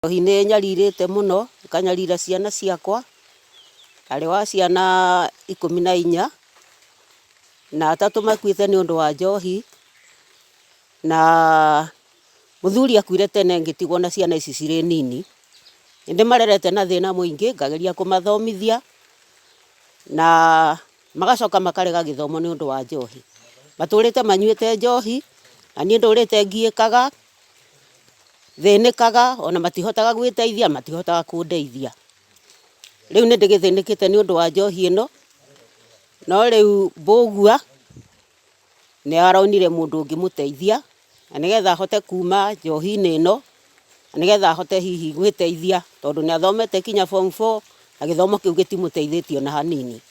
Njohi nĩ nyarirĩte mũno, ikanyarira ciana ciakwa, arĩ wa ciana 14 na 3 makuĩte nĩ ũndũ wa njohi, na mũthuri akuire tene ngĩtigwo na ciana ici cirĩ nini. Nĩndĩmarerete na thĩna mũingĩ, ngageria kũmathomithia na magacoka makarega gĩthomo nĩ ũndũ wa njohi. Matũrĩte manyuĩte njohi, na niĩ ndũrĩte ngiĩkaga, thĩnĩkaga, ona matihotaga gwĩteithia, matihotaga kũndeithia. Rĩu nĩndĩgĩthĩnĩkĩte nĩ ũndũ wa njohi ĩno, no rĩu mbũgua nĩaronire mũndũ ũngĩmũteithia, na nĩgetha ahote kuma njohi-inĩ ĩno, na nĩgetha ahote hihi gwĩteithia, tondũ nĩathomete kinya form 4 na gĩthomo kĩu gĩtimũteithĩtie ona hanini.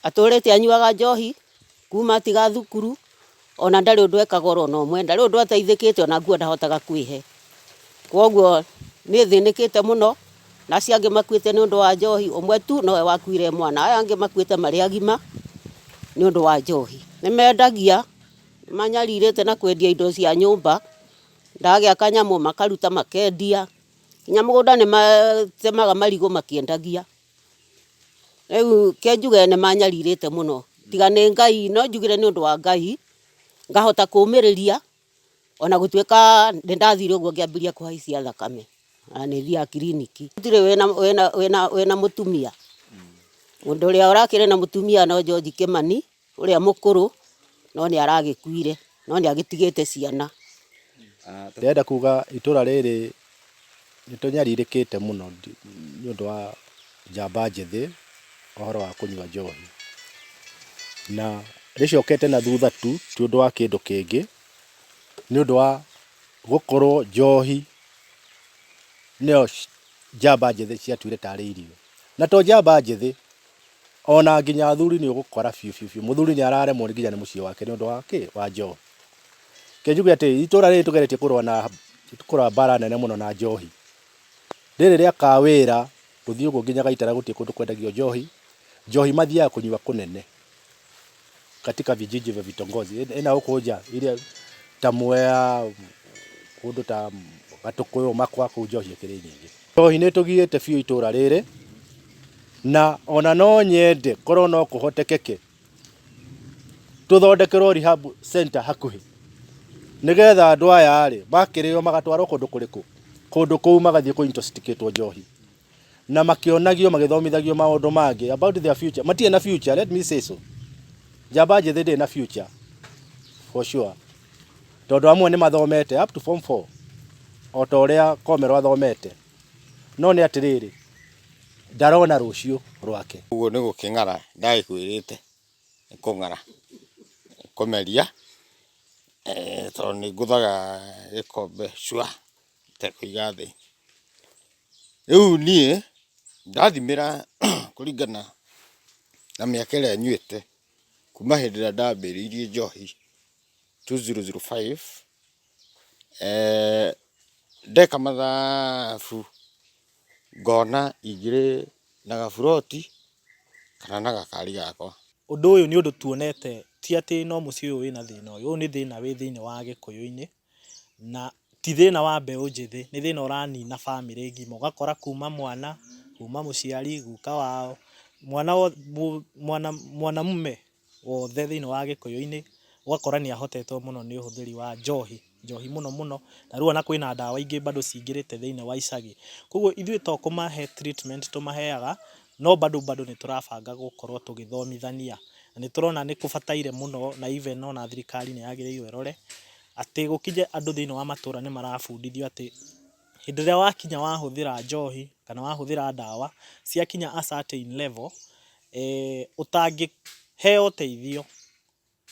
Atũrĩte anyuaga njohi kuma atiga thukuru, ona ndarĩ ũndũ ekaga oro na ũmwe, ndarĩ ũndũ ateithĩkĩte, ona nguo ndahotaga kwĩhe. Koguo nĩthĩnĩkĩte mũno, na acio angĩ makuĩte nĩ ũndũ wa njohi, ũmwe tu nowe wakuire mwana, aya angĩ makuĩte marĩ agima nĩ ũndũ wa njohi. Nĩmendagia, nĩmanyarirĩte na kwendia indo cia nyũmba, ndagĩa kanyamũ makaruta makendia, nginya mũgũnda nĩmatemaga marigũ makĩendagia. Rĩu ke njuge nĩmanyarirĩte mũno, tiga nĩ Ngai, no njugire nĩ ũndũ wa Ngai, ngahota kũmĩrĩria, ona gũtuĩka nĩndathire ũguo ngĩambĩrĩria kũhaicia thakame, na nĩthiaga kiriniki. Gũtirĩ wĩna mũtumia. Mũndũ ũrĩa ũrakĩrĩ na mũtumia no George Kĩmani, ũrĩa mũkũrũ, no nĩaragĩkuire, no nĩagĩtigĩte ciana. Ndĩrenda kuga itũra rĩrĩ nĩtũnyarirĩkĩte mũno nĩ ũndũ wa njamba njĩthĩ, ũhoro wa kũnyua njohi. Na rĩcokete na thutha tu, ti ũndũ wa kĩndũ kĩngĩ, nĩ ũndũ wa gũkorwo njohi nĩyo njamba njĩthĩ ciatuire tarĩ irio. Na to njamba njĩthĩ, ona nginya athuri nĩũgũkora biũ. Mũthuri nĩararemwo nginya nĩ mũciĩ wake nĩ ũndũ wa kĩ? Wa njohi. Ke njuge atĩ itũra rĩrĩ tũgeretie kũrũa mbara nene mũno na njohi. Rĩrĩ rĩaka wĩra gũthiĩ ũguo nginya Gaitara gũtirĩ kũndũ kwendagio njohi. Njohi mathiaga kũnyua kũnene katika vijiji vya vitongoji. Ina huko nja ile ta Mwea, kũndũ ta Gatukuyu, Makwa, kũu njohi ĩkĩrĩ nyingĩ. Njohi nĩtũgiĩte biũ itũra rĩrĩ, na ona no nyende korwo no kũhotekeke tũthondekerwo rehab center hakuhĩ, nĩgetha andũ aya makĩrĩo magatwarwo kũndũ kũrĩkũ, kũndũ kũu magathiĩ kũ-intoxicate njohi, na makĩonagio magĩthomithagio maũndũ mangĩ about their future. Matirĩ na future, let me say so. Njamba njĩthĩ ndĩrĩ na future for sure, tondũ amwe nĩmathomete up to form 4 o ta ũrĩa Komero athomete, no nĩ atĩrĩrĩ, ndarona rũciũ rwake. Ũguo nĩ gũkĩng'ara ndagĩkwĩrĩte, nĩ kũng'ara, kũmeria, tondũ nĩngũthaga gĩkombe cua itekũiga thĩ. Rĩu niĩ ndathimĩra kũringana na mĩaka ĩrĩa nyuĩte kuma hĩndĩ ĩrĩa ndambĩrĩirie njohi 2005, ndeka mathabu ngona ingĩrĩ na gaburoti kana na gakari gakwa. Ũndũ ũyũ nĩ ũndũ tuonete, ti atĩ no mũciĩ ũyũ wĩna thĩna ũyũ, ũyũ nĩ thĩna wĩ thĩinĩ wa Gĩkũyũ-inĩ, na ti thĩna wa mbeũ njĩthĩ, nĩ thĩna ũranina bamĩrĩ ngima. Ũgakora kuma mwana, kuma mũciari, guka wao, mwanamume wothe thĩinĩ wa Gĩkũyũ-inĩ, ũgakora nĩahotetwo mũno nĩ ũhũthĩri wa njohi mũno, na rĩu ona kwĩna ndawa ingĩ bado cingĩrĩte thĩinĩ wa icagi. Koguo ithuĩ to kũmahe treatment tũmaheaga, no bado nĩtũrabanga gũkorwo tũgĩthomithania, na nĩtũrona nĩkũbataire mũno, na even ona thirikari nĩyagĩrĩirwo ĩrore atĩ gũkinye andũ thĩinĩ wa matũra nĩmarabundithio atĩ hĩndĩ ĩrĩa wakinya wahũthĩra njohi kana wahũthĩra ndawa ciakinya a certain level, ũtangĩheo ũteithio,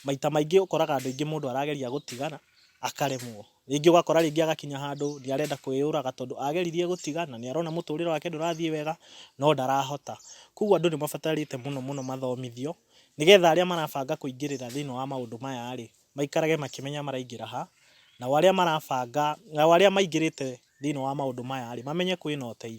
maita maingĩ ũkoraga andũ aingĩ mũndũ arageria gũtigana akaremwo. Rĩngĩ ũgakora rĩngĩ agakinya handũ nĩarenda kwĩyũraga tondũ ageririe gũtiga na nĩarona mũtũrĩre wake ndũrathiĩ wega, no ndarahota. Koguo andũ nĩmabatarĩte mũno mathomithio, nĩgetha arĩa marabanga kũingĩrĩra thĩinĩ wa maũndũ maya maikarage makĩmenya maraingĩra ha, na arĩa marabanga, na arĩa maingĩrĩte thĩinĩ wa maũndũ maya mamenye kwĩna ũteithio.